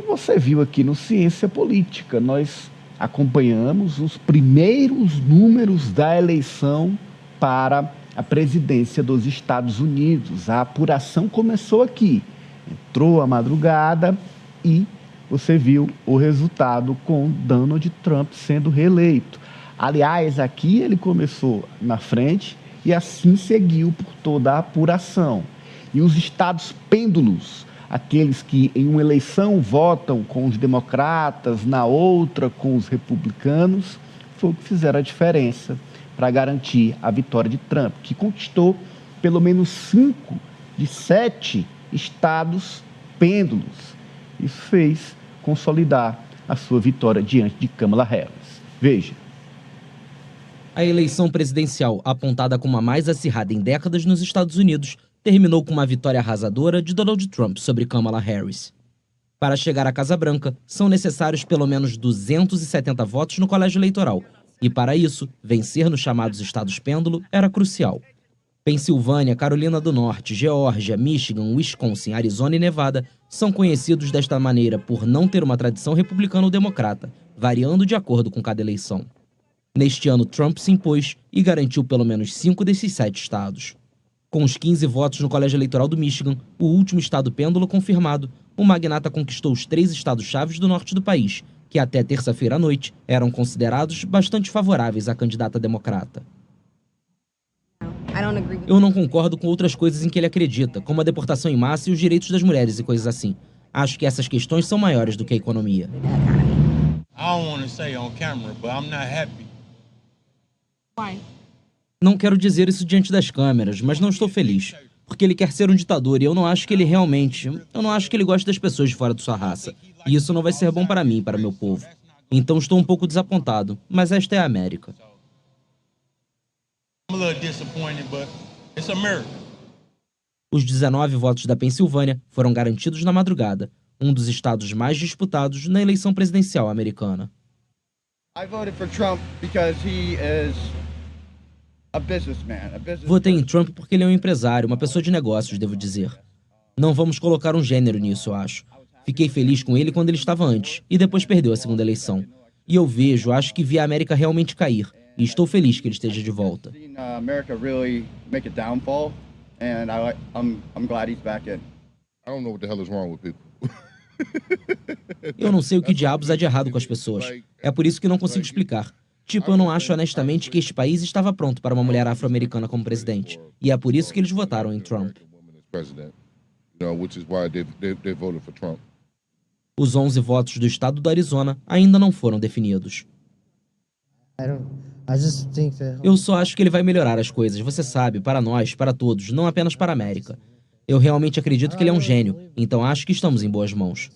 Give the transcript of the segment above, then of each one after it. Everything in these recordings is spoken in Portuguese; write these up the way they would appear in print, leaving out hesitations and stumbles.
Você viu aqui no Ciência Política, nós acompanhamos os primeiros números da eleição para a presidência dos Estados Unidos. A apuração começou aqui, entrou a madrugada e você viu o resultado com Donald Trump sendo reeleito. Aliás, aqui ele começou na frente e assim seguiu por toda a apuração. E os estados pêndulos, aqueles que em uma eleição votam com os democratas, na outra com os republicanos, foi o que fizeram a diferença para garantir a vitória de Trump, que conquistou pelo menos 5 de 7 estados pêndulos. Isso fez consolidar a sua vitória diante de Kamala Harris. Veja. A eleição presidencial, apontada como a mais acirrada em décadas nos Estados Unidos, terminou com uma vitória arrasadora de Donald Trump sobre Kamala Harris. Para chegar à Casa Branca, são necessários pelo menos 270 votos no colégio eleitoral, e para isso, vencer nos chamados estados pêndulo era crucial. Pensilvânia, Carolina do Norte, Geórgia, Michigan, Wisconsin, Arizona e Nevada são conhecidos desta maneira por não ter uma tradição republicana ou democrata, variando de acordo com cada eleição. Neste ano, Trump se impôs e garantiu pelo menos 5 desses 7 estados. Com os 15 votos no colégio eleitoral do Michigan, o último estado pêndulo confirmado, o magnata conquistou os 3 estados-chaves do norte do país, que até terça-feira à noite eram considerados bastante favoráveis à candidata democrata. Eu não concordo com outras coisas em que ele acredita, como a deportação em massa e os direitos das mulheres e coisas assim. Acho que essas questões são maiores do que a economia. Não quero dizer isso diante das câmeras, mas não estou feliz. Porque ele quer ser um ditador e eu não acho que ele realmente... Eu não acho que ele goste das pessoas de fora de sua raça. E isso não vai ser bom para mim e para meu povo. Então estou um pouco desapontado, mas esta é a América. Os 19 votos da Pensilvânia foram garantidos na madrugada, um dos estados mais disputados na eleição presidencial americana. Votei em Trump porque ele é um empresário, uma pessoa de negócios, devo dizer. Não vamos colocar um gênero nisso, eu acho. Fiquei feliz com ele quando ele estava antes, e depois perdeu a segunda eleição. E eu acho que vi a América realmente cair, e estou feliz que ele esteja de volta. Eu não sei o que diabos há de errado com as pessoas. É por isso que não consigo explicar. Tipo, eu não acho honestamente que este país estava pronto para uma mulher afro-americana como presidente. E é por isso que eles votaram em Trump. Os 11 votos do estado do Arizona ainda não foram definidos. Eu só acho que ele vai melhorar as coisas, você sabe, para nós, para todos, não apenas para a América. Eu realmente acredito que ele é um gênio, então acho que estamos em boas mãos.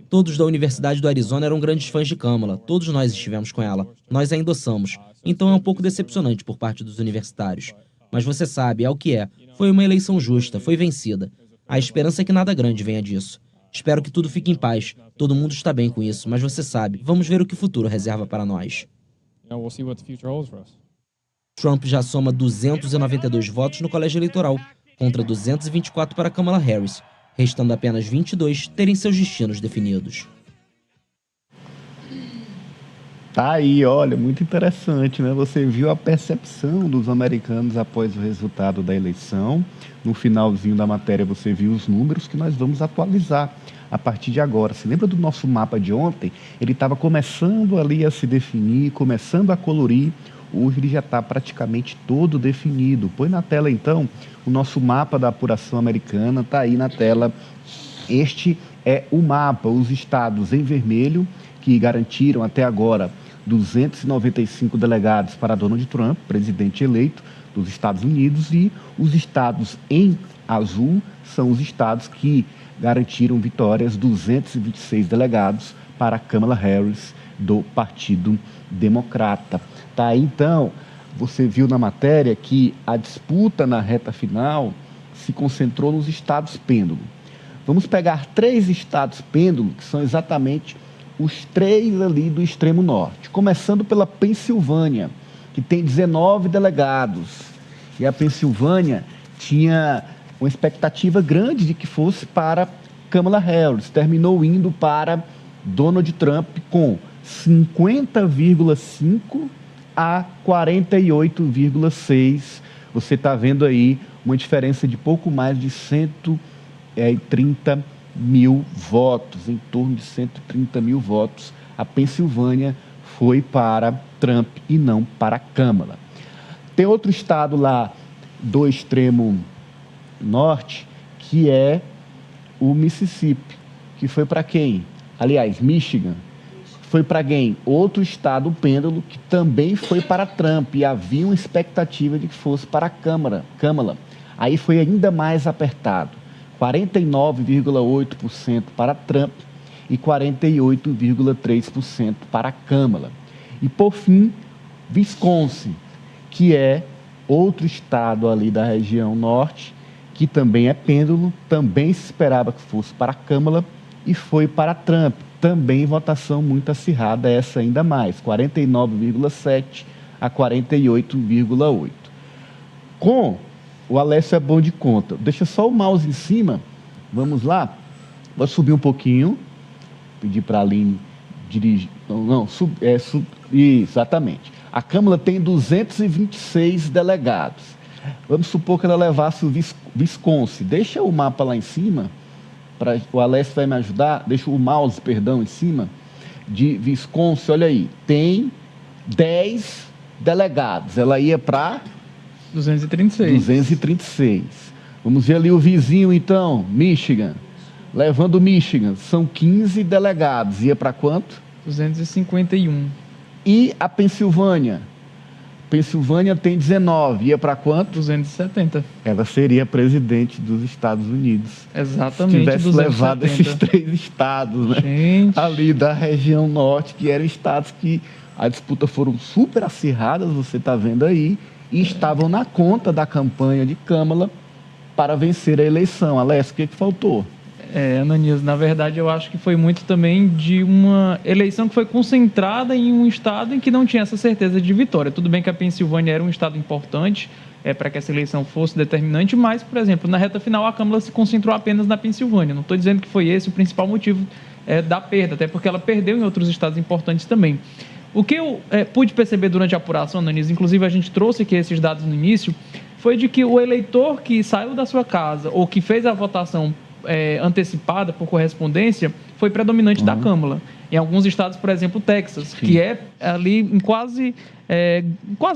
Todos da Universidade do Arizona eram grandes fãs de Kamala, todos nós estivemos com ela, nós a endossamos, então é um pouco decepcionante por parte dos universitários. Mas você sabe, é o que é, foi uma eleição justa, foi vencida. A esperança é que nada grande venha disso. Espero que tudo fique em paz, todo mundo está bem com isso, mas você sabe, vamos ver o que o futuro reserva para nós. Trump já soma 292 votos no colégio eleitoral, contra 224 para Kamala Harris, restando apenas 22 terem seus destinos definidos. Tá aí, olha, muito interessante, né? Você viu a percepção dos americanos após o resultado da eleição. No finalzinho da matéria você viu os números que nós vamos atualizar a partir de agora. Se lembra do nosso mapa de ontem? Ele estava começando ali a se definir, começando a colorir. Hoje ele já está praticamente todo definido. Põe na tela então o nosso mapa da apuração americana, está aí na tela. Este é o mapa, os estados em vermelho, que garantiram até agora 295 delegados para Donald Trump, presidente eleito dos Estados Unidos, e os estados em azul são os estados que garantiram vitórias, 226 delegados para Kamala Harris, do Partido Democrata. Tá aí, então, você viu na matéria que a disputa na reta final se concentrou nos estados pêndulo. Vamos pegar 3 estados pêndulo, que são exatamente os 3 ali do extremo norte, começando pela Pensilvânia, que tem 19 delegados. E a Pensilvânia tinha uma expectativa grande de que fosse para Kamala Harris. Terminou indo para Donald Trump com 50,5 a 48,6. Você está vendo aí uma diferença de pouco mais de 130 mil votos, em torno de 130 mil votos. A Pensilvânia foi para Trump e não para Kamala. Tem outro estado lá do extremo norte, que é o Mississippi, que foi para quem? Aliás, Michigan. Foi para quem? Outro estado pêndulo que também foi para Trump e havia uma expectativa de que fosse para Kamala. Aí foi ainda mais apertado. 49,8% para Trump e 48,3% para Kamala. E por fim, Wisconsin, que é outro estado ali da região norte, que também é pêndulo, também se esperava que fosse para Kamala e foi para Trump. Também votação muito acirrada, essa ainda mais, 49,7 a 48,8. Com o Alessio é bom de conta. Deixa só o mouse em cima. Vamos lá? Vou subir um pouquinho. Pedir para a Aline dirigir. Exatamente. A Câmara tem 226 delegados. Vamos supor que ela levasse o Wisconsin. Deixa o mapa lá em cima. O Alessio vai me ajudar. Deixa o mouse, perdão, em cima. De Wisconsin, olha aí. Tem 10 delegados. Ela ia para 236. Vamos ver ali o vizinho, então, Michigan. Levando o Michigan, são 15 delegados. Ia para quanto? 251. E a Pensilvânia? Pensilvânia tem 19. Ia para quanto? 270. Ela seria presidente dos Estados Unidos. Exatamente. Se tivesse 270. Levado esses 3 estados, né? Gente. Ali da região norte, que eram estados que a disputa foram super acirradas, você está vendo aí, e estavam na conta da campanha de Kamala para vencer a eleição. Alessio, o que faltou? Ananias, na verdade eu acho que foi muito também de uma eleição que foi concentrada em um estado em que não tinha essa certeza de vitória. Tudo bem que a Pensilvânia era um estado importante para que essa eleição fosse determinante, mas, por exemplo, na reta final a Câmara se concentrou apenas na Pensilvânia. Não estou dizendo que foi esse o principal motivo da perda, até porque ela perdeu em outros estados importantes também. O que eu pude perceber durante a apuração, Ananias, inclusive a gente trouxe aqui esses dados no início, foi de que o eleitor que saiu da sua casa ou que fez a votação antecipada por correspondência foi predominante da Câmara. Em alguns estados, por exemplo, o Texas, Sim. que é ali em quase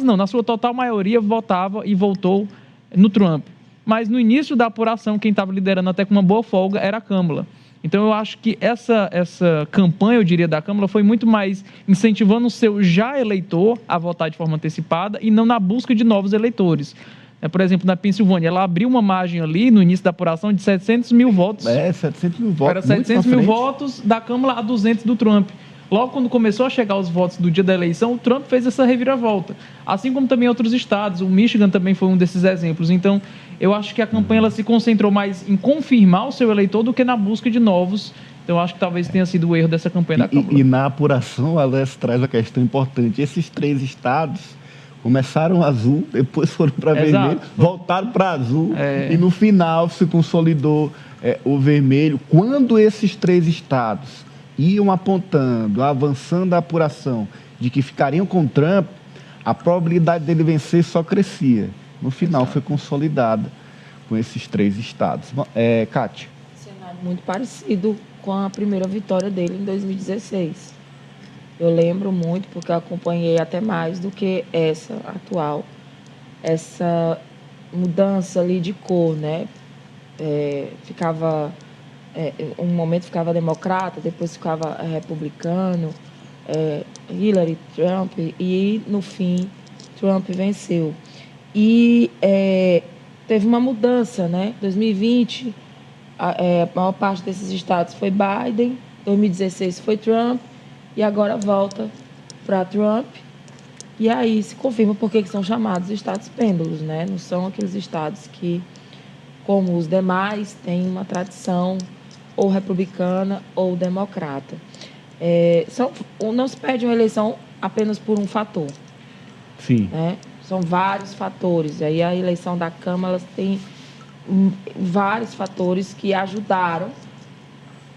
não, na sua total maioria votava e votou no Trump. Mas no início da apuração, quem estava liderando até com uma boa folga era a Câmara. Então eu acho que essa campanha, eu diria, da Câmara foi muito mais incentivando o seu já eleitor a votar de forma antecipada e não na busca de novos eleitores. Por exemplo, na Pensilvânia, ela abriu uma margem ali no início da apuração de 700 mil votos. 700 mil votos. Era 700 mil votos da Câmara a 200 do Trump. Logo quando começou a chegar os votos do dia da eleição, o Trump fez essa reviravolta. Assim como também outros estados. O Michigan também foi um desses exemplos. Então, eu acho que a campanha ela se concentrou mais em confirmar o seu eleitor do que na busca de novos. Então, eu acho que talvez tenha sido o erro dessa campanha da Câmara. E na apuração, o Alessio traz a questão importante. Esses 3 estados começaram azul, depois foram para vermelho, voltaram para azul e no final se consolidou o vermelho. Quando esses 3 estados iam apontando, avançando a apuração de que ficariam com Trump, a probabilidade dele vencer só crescia. No final foi consolidada com esses 3 estados. Kátia. Cenário muito parecido com a primeira vitória dele em 2016. Eu lembro muito, porque eu acompanhei até mais do que essa atual. Essa mudança ali de cor, né? Um momento ficava democrata, depois ficava republicano, Hillary, Trump, e no fim Trump venceu. E teve uma mudança, né? 2020, a maior parte desses estados foi Biden, 2016 foi Trump, e agora volta para Trump. E aí se confirma por que são chamados estados pêndulos, né? Não são aqueles estados que, como os demais, têm uma tradição ou republicana ou democrata. Não se perde uma eleição apenas por um fator. Sim. Né? São vários fatores. E aí a eleição da Câmara tem vários fatores que ajudaram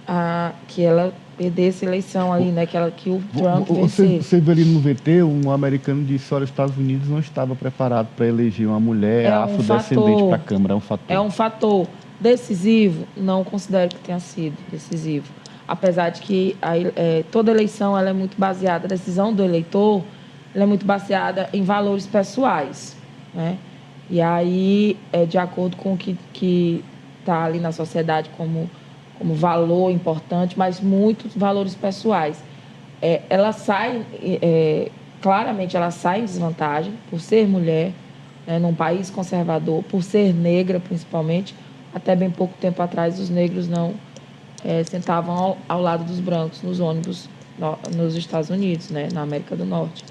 a que ela perdesse a eleição ali, né? Que o Trump vencesse. Você viu ali no VT, um americano disse: olha, os Estados Unidos não estava preparado para eleger uma mulher afrodescendente para a Câmara. É um fator. É um fator decisivo? Não considero que tenha sido decisivo. Apesar de que toda eleição ela é muito baseada, a decisão do eleitor ela é muito baseada em valores pessoais, né? E aí, de acordo com o que está ali na sociedade como valor importante, mas muitos valores pessoais. Ela sai, claramente, ela sai em desvantagem por ser mulher, né, num país conservador, por ser negra, principalmente. Até bem pouco tempo atrás, os negros não sentavam ao lado dos brancos nos ônibus nos Estados Unidos, né, na América do Norte.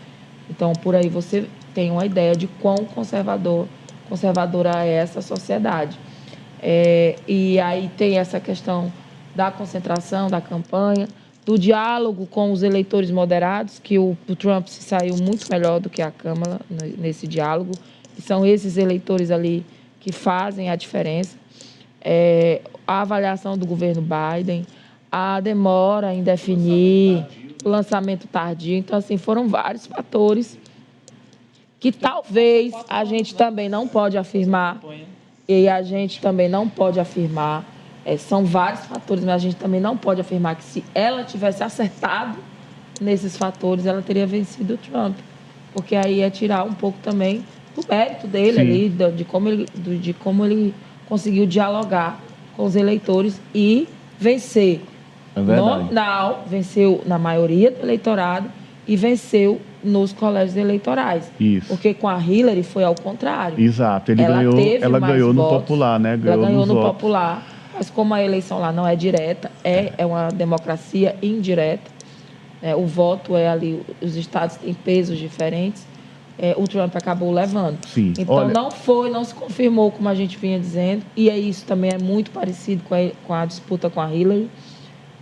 Então, por aí você tem uma ideia de quão conservadora é essa sociedade. E aí tem essa questão da concentração, da campanha, do diálogo com os eleitores moderados, que o Trump se saiu muito melhor do que a Câmara nesse diálogo, e são esses eleitores ali que fazem a diferença. A avaliação do governo Biden, a demora em definir, o lançamento tardio. Então, assim, foram vários fatores que talvez a gente também não pode afirmar, e a gente também não pode afirmar, são vários fatores, mas a gente também não pode afirmar que se ela tivesse acertado nesses fatores, ela teria vencido o Trump, porque aí é tirar um pouco também do mérito dele. Sim. Ali, de como ele conseguiu dialogar com os eleitores e vencer. Venceu na maioria do eleitorado e venceu nos colégios eleitorais. Isso. Porque com a Hillary foi ao contrário. Exato. Ela ganhou no popular, né? Ela ganhou no popular, mas como a eleição lá não é direta, é uma democracia indireta. O voto é ali, os estados têm pesos diferentes. O Trump acabou levando. Sim. Então, não se confirmou, como a gente vinha dizendo, e isso também é muito parecido com a disputa com a Hillary.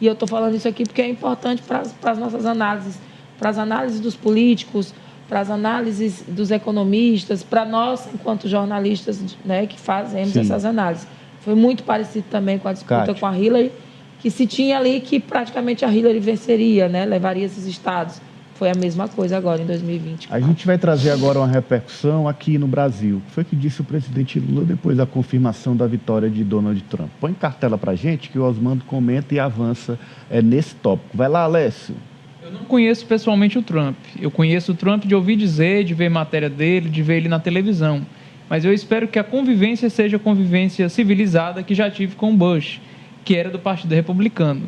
E eu estou falando isso aqui porque é importante para as nossas análises, para as análises dos políticos, para as análises dos economistas, para nós, enquanto jornalistas, né, que fazemos Sim. essas análises. Foi muito parecido também com a disputa com a Hillary, que se tinha ali que praticamente a Hillary venceria, né, levaria esses estados. Foi a mesma coisa agora, em 2020. A gente vai trazer agora uma repercussão aqui no Brasil. O que foi que disse o presidente Lula depois da confirmação da vitória de Donald Trump? Põe em cartela pra gente que o Osmando comenta e avança nesse tópico. Vai lá, Alessio. Eu não conheço pessoalmente o Trump. Eu conheço o Trump de ouvir dizer, de ver matéria dele, de ver ele na televisão. Mas eu espero que a convivência seja a convivência civilizada que já tive com o Bush, que era do Partido Republicano,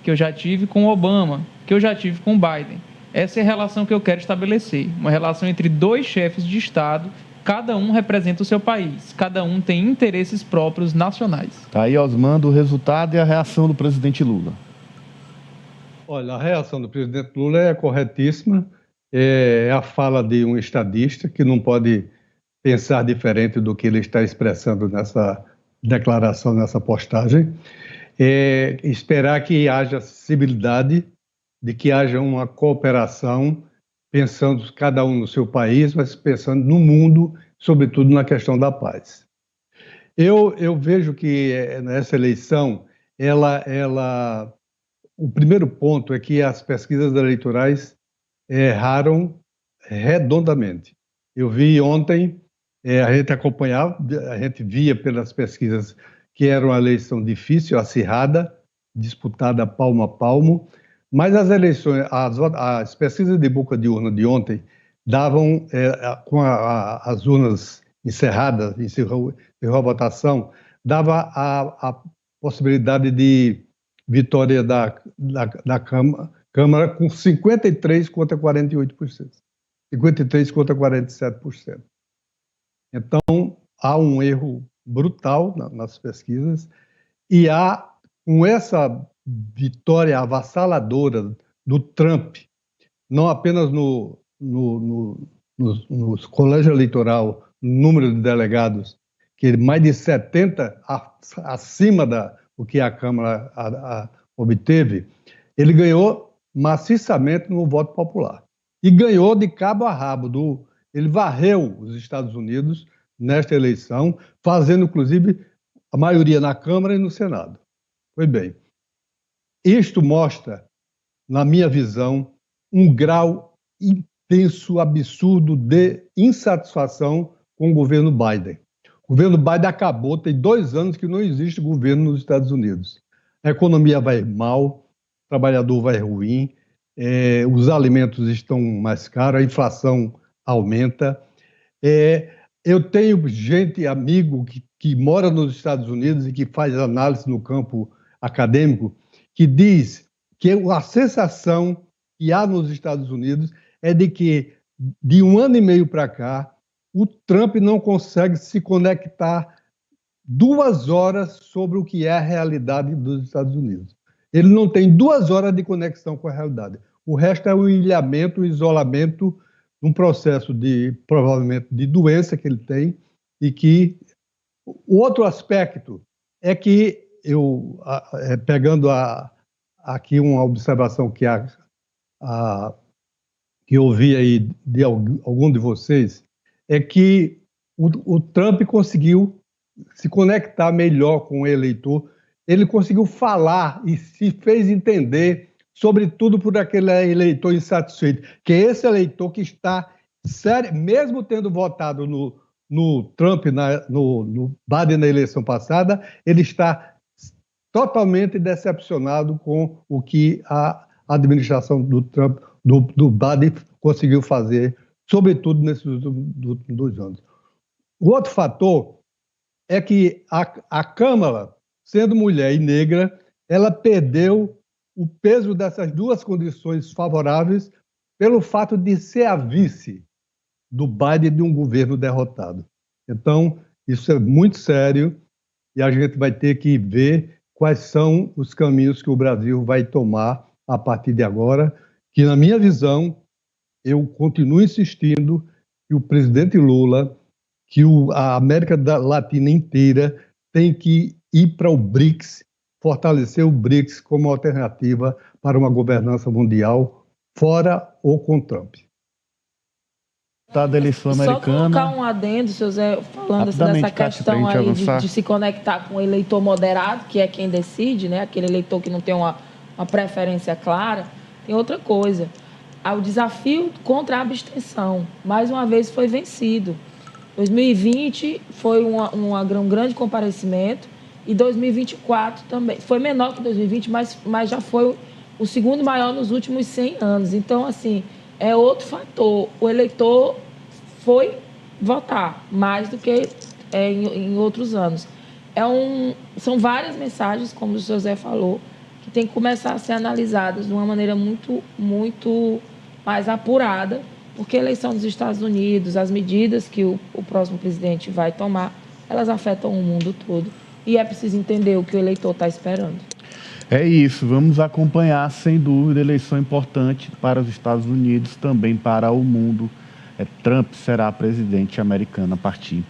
que eu já tive com o Obama, que eu já tive com o Biden. Essa é a relação que eu quero estabelecer, uma relação entre dois chefes de Estado, cada um representa o seu país, cada um tem interesses próprios nacionais. Tá aí, Osmando, o resultado e a reação do presidente Lula. Olha, a reação do presidente Lula é corretíssima, é a fala de um estadista que não pode pensar diferente do que ele está expressando nessa declaração, nessa postagem. Esperar que haja civilidade, de que haja uma cooperação, pensando cada um no seu país, mas pensando no mundo, sobretudo na questão da paz. Eu vejo que nessa eleição, o primeiro ponto é que as pesquisas eleitorais erraram redondamente. Eu vi ontem, a gente acompanhava, a gente via pelas pesquisas que era uma eleição difícil, acirrada, disputada palmo a palmo, mas as eleições, as pesquisas de boca de urna de ontem davam, com as urnas encerradas, encerrou a votação, dava a possibilidade de vitória da Câmara com 53% contra 48%. 53% contra 47%. Então, há um erro brutal nas pesquisas e há, com essa vitória avassaladora do Trump, não apenas no colégio eleitoral, número de delegados, que mais de 70 acima do que a Câmara obteve, ele ganhou maciçamente no voto popular. E ganhou de cabo a rabo. Ele varreu os Estados Unidos nesta eleição, fazendo, inclusive, a maioria na Câmara e no Senado. Pois bem, isto mostra, na minha visão, um grau intenso, absurdo de insatisfação com o governo Biden. O governo Biden acabou, tem 2 anos que não existe governo nos Estados Unidos. A economia vai mal, o trabalhador vai ruim, os alimentos estão mais caros, a inflação aumenta. Eu tenho gente, amigo, que mora nos Estados Unidos e que faz análise no campo acadêmico, que diz que a sensação que há nos Estados Unidos é de que, de 1 ano e meio para cá, o Trump não consegue se conectar 2 horas sobre o que é a realidade dos Estados Unidos. Ele não tem 2 horas de conexão com a realidade. O resto é o ilhamento, o isolamento, um processo provavelmente, de doença que ele tem, e que o outro aspecto é que pegando aqui uma observação que eu ouvi aí de algum de vocês, é que o Trump conseguiu se conectar melhor com o eleitor, ele conseguiu falar e se fez entender, sobretudo por aquele eleitor insatisfeito, que é esse eleitor que está, mesmo tendo votado no Trump, no Biden na eleição passada, ele está totalmente decepcionado com o que a administração do Trump, do Biden, conseguiu fazer, sobretudo nesses 2 anos. O outro fator é que a Câmara, sendo mulher e negra, ela perdeu o peso dessas 2 condições favoráveis pelo fato de ser a vice do Biden de um governo derrotado. Então, isso é muito sério e a gente vai ter que ver quais são os caminhos que o Brasil vai tomar a partir de agora, que, na minha visão, eu continuo insistindo que o presidente Lula, que a América Latina inteira tem que ir para o BRICS, fortalecer o BRICS como alternativa para uma governança mundial, fora ou com Trump. Da eleição americana. Só colocar um adendo, seu Zé, falando assim, dessa questão aí de se conectar com o eleitor moderado, que é quem decide, né? Aquele eleitor que não tem uma preferência clara. Tem outra coisa. O desafio contra a abstenção, mais uma vez, foi vencido. 2020 foi um grande comparecimento e 2024 também. Foi menor que 2020, mas já foi o segundo maior nos últimos 100 anos. Então, assim, é outro fator. O eleitor foi votar mais do que em outros anos. São várias mensagens, como o seu Zé falou, que tem que começar a ser analisadas de uma maneira muito, muito mais apurada, porque a eleição dos Estados Unidos, as medidas que o próximo presidente vai tomar, elas afetam o mundo todo. E é preciso entender o que o eleitor está esperando. É isso, vamos acompanhar, sem dúvida, eleição importante para os Estados Unidos, também para o mundo. Trump será presidente americano a partir